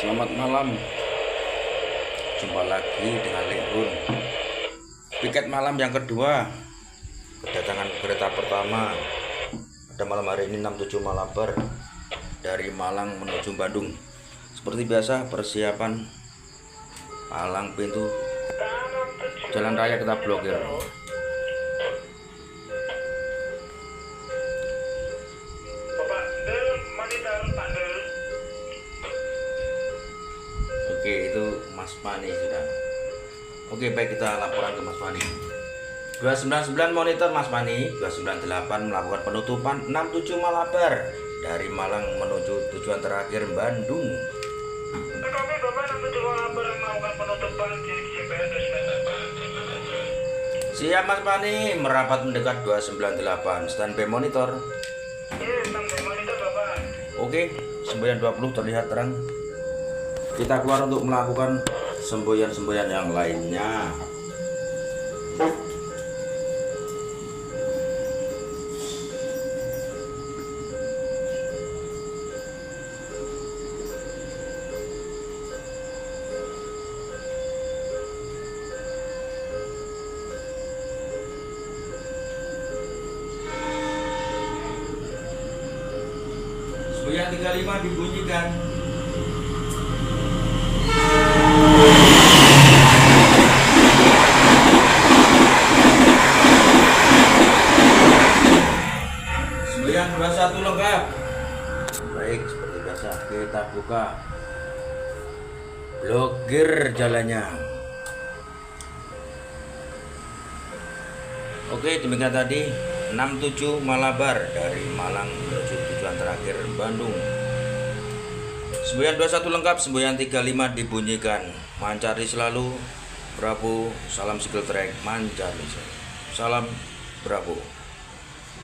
Selamat malam, jumpa lagi dengan Lehrun. Piket malam yang kedua, kedatangan kereta pertama pada malam hari ini 67 Malabar dari Malang menuju Bandung. Seperti biasa persiapan palang pintu jalan raya kita blokir. Oke, itu Mas Fani sudah. Oke, baik, kita laporan ke Mas Fani. 299 monitor Mas Fani, 298 melakukan penutupan 67 Malabar dari Malang menuju tujuan terakhir Bandung. Oke, Bapak 67 Malabar melakukan penutupan di CPS. Siap Mas Fani, merapat mendekat 298, standby monitor. Iya, standby monitor Bapak. Oke, semboyan 20 terlihat terang. Kita keluar untuk melakukan semboyan-semboyan yang lainnya. Semboyan 35 dibunyikan. Semboyan 21 lengkap. Baik, seperti biasa kita buka blokir jalannya. Oke, demikian tadi 67 Malabar dari Malang menuju tujuan terakhir Bandung. Semboyan 21 lengkap, semboyan 35 dibunyikan. Mancari selalu, Bravo, salam single track, Mancari. Salam Bravo.